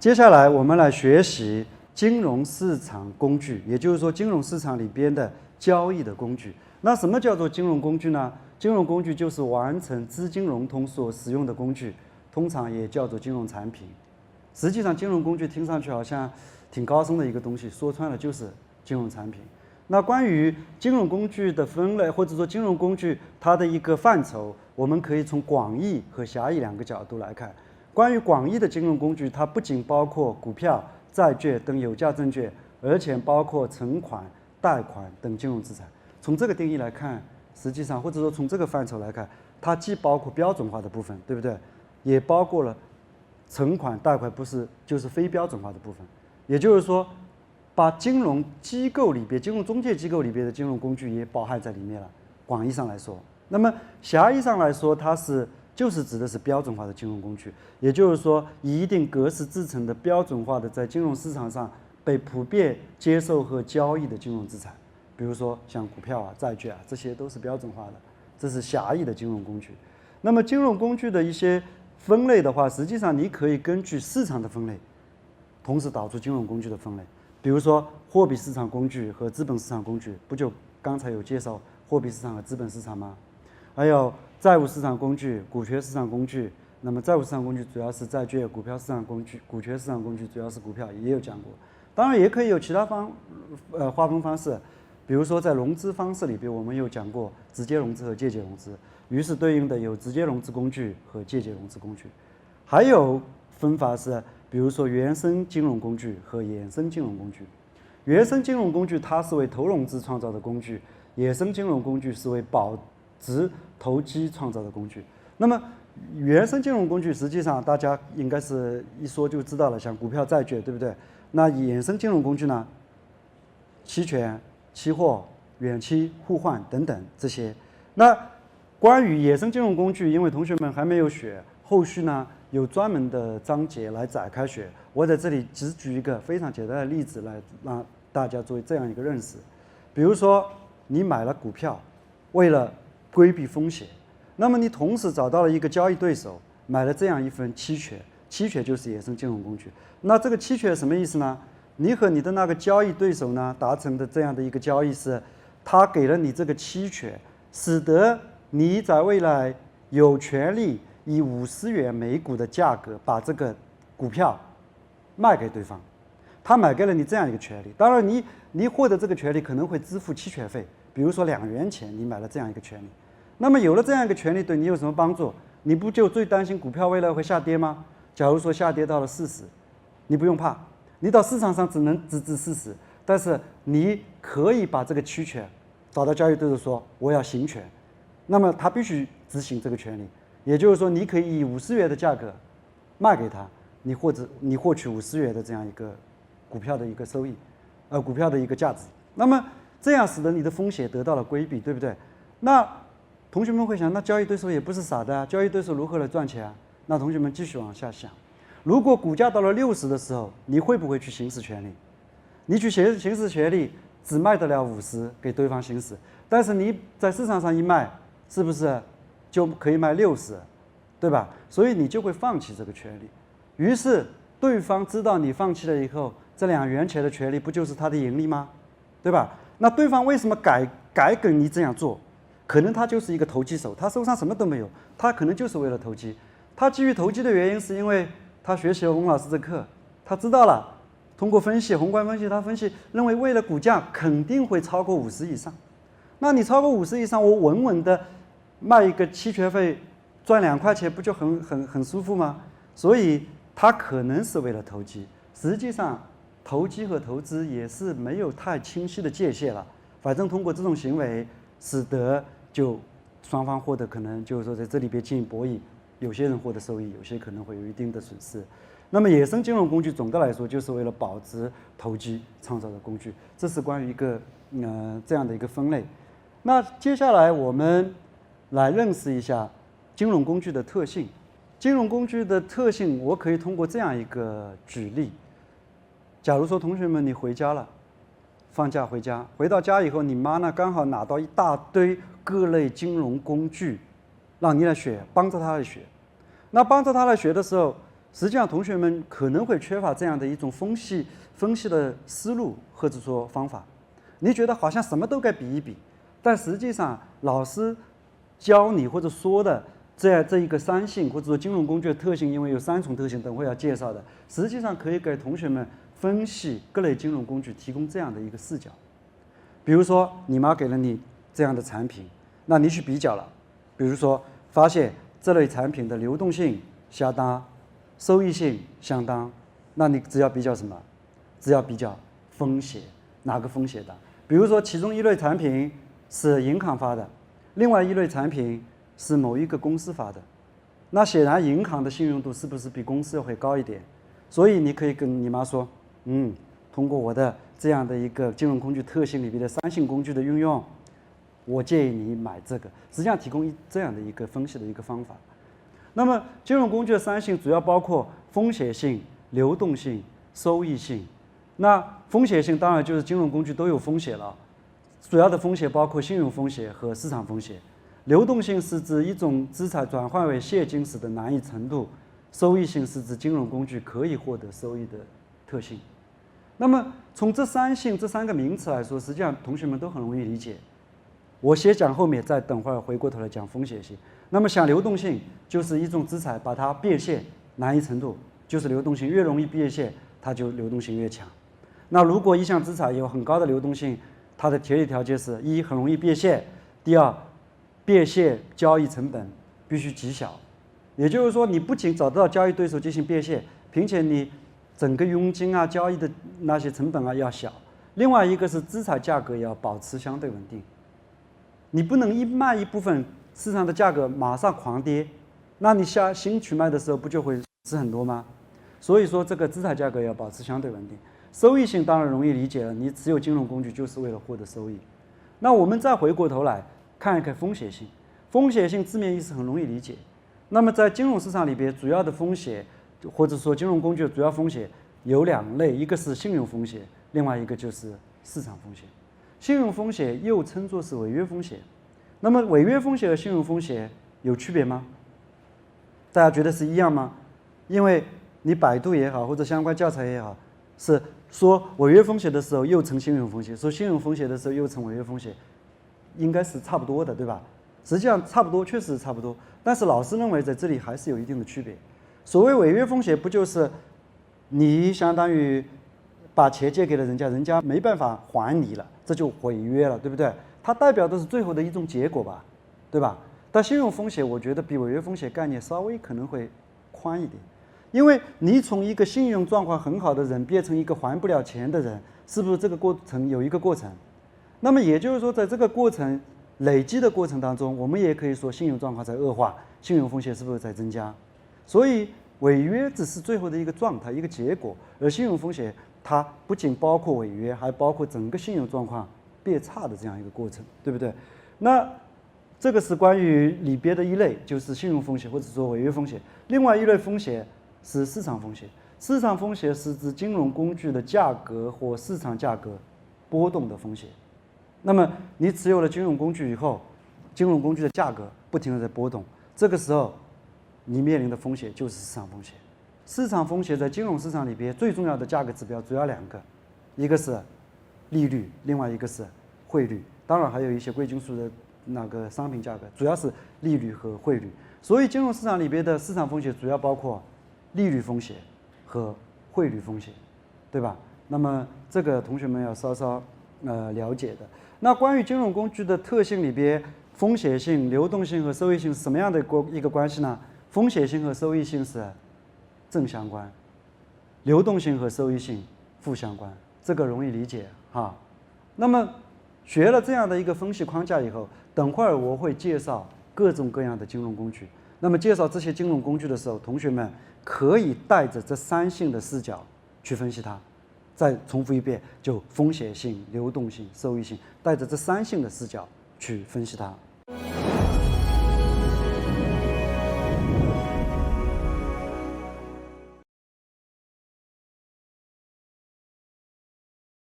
接下来我们来学习金融市场工具，也就是说金融市场里边的交易的工具。那什么叫做金融工具呢？金融工具就是完成资金融通所使用的工具，通常也叫做金融产品。实际上，金融工具听上去好像挺高深的一个东西，说穿了就是金融产品。那关于金融工具的分类，或者说金融工具它的一个范畴，我们可以从广义和狭义两个角度来看。关于广义的金融工具，它不仅包括股票、债券等有价证券，而且包括存款、贷款等金融资产。从这个定义来看，实际上或者说从这个范畴来看，它既包括标准化的部分，对不对？也包括了存款、贷款就是非标准化的部分。也就是说，把金融机构里边、金融中介机构里边的金融工具也包含在里面了。广义上来说，那么狭义上来说，它就是指的是标准化的金融工具，也就是说，以一定格式制成的标准化的在金融市场上被普遍接受和交易的金融资产，比如说像股票啊、债券啊，这些都是标准化的，这是狭义的金融工具。那么金融工具的一些分类的话，实际上你可以根据市场的分类，同时导出金融工具的分类。比如说货币市场工具和资本市场工具，不就刚才有介绍货币市场和资本市场吗？还有债务市场工具、股权市场工具。那么债务市场工具主要是债券，股票市场工具、股权市场工具主要是股票，也有讲过。当然也可以有其他划分方式，比如说在融资方式里边，我们有讲过直接融资和间接融资，于是对应的有直接融资工具和间接融资工具。还有分法是，比如说原生金融工具和衍生金融工具。原生金融工具它是为投融资创造的工具，衍生金融工具是为保值投机创造的工具。那么原生金融工具实际上大家应该是一说就知道了，像股票、债券，对不对？那衍生金融工具呢？期权、期货、远期互换等等这些。那关于衍生金融工具，因为同学们还没有学，后续呢有专门的章节来展开学。我在这里只举一个非常简单的例子来让大家做这样一个认识。比如说你买了股票，为了规避风险，那么你同时找到了一个交易对手，买了这样一份期权，期权就是衍生金融工具。那这个期权什么意思呢？你和你的那个交易对手呢达成的这样的一个交易是，他给了你这个期权，使得你在未来有权利以50元每股的价格把这个股票卖给对方。他买给了你这样一个权利，当然你获得这个权利可能会支付期权费，比如说2元钱你买了这样一个权利。那么有了这样一个权利，对你有什么帮助？你不就最担心股票未来会下跌吗？假如说下跌到了40，你不用怕，你到市场上只能只值40，但是你可以把这个期权找到交易对手说我要行权，那么他必须执行这个权利，也就是说你可以以50元的价格卖给他，你获取50元的这样一个股票的一个收益，股票的一个价值。那么这样使得你的风险得到了规避，对不对？那同学们会想，那交易对手也不是傻的啊，交易对手如何来赚钱啊？那同学们继续往下想，如果股价到了60的时候，你会不会去行使权利？你去行使权利，只卖得了50给对方行使，但是你在市场上一卖，是不是就可以卖60，对吧？所以你就会放弃这个权利。于是对方知道你放弃了以后，这2元钱的权利不就是他的盈利吗？对吧？那对方为什么改跟你这样做？可能他就是一个投机手，他手上什么都没有，他可能就是为了投机。他基于投机的原因，是因为他学习了翁老师这课，他知道了，通过分析宏观分析，他分析认为未来股价肯定会超过50以上。那你超过50以上，我稳稳的卖一个期权费赚2块钱，不就很舒服吗？所以他可能是为了投机，实际上投机和投资也是没有太清晰的界限了。反正通过这种行为，使得就双方获得可能就是说在这里边进行博弈，有些人获得收益，有些可能会有一定的损失。那么衍生金融工具总的来说就是为了保值投机创造的工具，这是关于一个这样的一个分类。那接下来我们来认识一下金融工具的特性。金融工具的特性，我可以通过这样一个举例。假如说同学们你回家了，放假回家，回到家以后，你妈呢刚好拿到一大堆各类金融工具，让你来学，帮着她来学。那帮着她来学的时候，实际上同学们可能会缺乏这样的一种分析的思路或者说方法。你觉得好像什么都该比一比，但实际上老师教你或者说的这一个三性或者说金融工具的特性，因为有3重特性，等会要介绍的，实际上可以给同学们分析各类金融工具提供这样的一个视角。比如说你妈给了你这样的产品，那你去比较了，比如说发现这类产品的流动性相当，收益性相当，那你只要比较什么？只要比较风险，哪个风险大？比如说其中一类产品是银行发的，另外一类产品是某一个公司发的，那显然银行的信用度是不是比公司会高一点？所以你可以跟你妈说，通过我的这样的一个金融工具特性里面的3性工具的运用，我建议你买这个，实际上提供这样的一个分析的一个方法。那么金融工具的3性主要包括风险性、流动性、收益性。那风险性当然就是金融工具都有风险了，主要的风险包括信用风险和市场风险。流动性是指一种资产转换为现金时的难易程度，收益性是指金融工具可以获得收益的特性。那么从这3性这3个名词来说，实际上同学们都很容易理解。我先讲后面，再等会儿回过头来讲风险性。那么想流动性就是一种资产把它变现难易程度，就是流动性越容易变现，它就流动性越强。那如果一项资产有很高的流动性，它的前提条件是：一很容易变现，第二变现交易成本必须极小。也就是说，你不仅找得到交易对手进行变现，并且你整个佣金啊、交易的那些成本啊要小。另外一个是资产价格要保持相对稳定，你不能一卖一部分，市场的价格马上狂跌，那你新去卖的时候不就会损很多吗？所以说这个资产价格要保持相对稳定。收益性当然容易理解了，你持有金融工具就是为了获得收益。那我们再回过头来看一看风险性。风险性字面意思很容易理解。那么在金融市场里边，主要的风险或者说金融工具的主要风险有2类，一个是信用风险，另外一个就是市场风险。信用风险又称作是违约风险。那么违约风险和信用风险有区别吗？大家觉得是一样吗？因为你百度也好，或者相关教材也好，是说违约风险的时候又称信用风险，说信用风险的时候又称违约风险，应该是差不多的，对吧？实际上差不多，确实差不多，但是老师认为在这里还是有一定的区别。所谓违约风险，不就是你相当于把钱借给了人家，人家没办法还你了，这就违约了，对不对？它代表的是最后的一种结果吧，对吧？但信用风险，我觉得比违约风险概念稍微可能会宽一点，因为你从一个信用状况很好的人变成一个还不了钱的人，是不是这个过程有一个过程？那么也就是说，在这个过程累积的过程当中，我们也可以说信用状况在恶化，信用风险是不是在增加？所以违约只是最后的一个状态、一个结果，而信用风险它不仅包括违约，还包括整个信用状况变差的这样一个过程，对不对？那这个是关于里边的一类，就是信用风险或者说违约风险。另外一类风险是市场风险。市场风险是指金融工具的价格或市场价格波动的风险。那么你持有了金融工具以后，金融工具的价格不停地在波动，这个时候你面临的风险就是市场风险。市场风险在金融市场里边最重要的价格指标主要2个，一个是利率，另外一个是汇率，当然还有一些贵金属的那个商品价格，主要是利率和汇率。所以金融市场里边的市场风险主要包括利率风险和汇率风险，对吧？那么这个同学们要稍稍了解的。那关于金融工具的特性里边，风险性、流动性和收益性是什么样的一个关系呢？风险性和收益性是正相关，流动性和收益性负相关，这个容易理解哈。那么学了这样的一个分析框架以后，等会儿我会介绍各种各样的金融工具。那么介绍这些金融工具的时候，同学们可以带着这3性的视角去分析它。再重复一遍，就风险性、流动性、收益性，带着这3性的视角去分析它。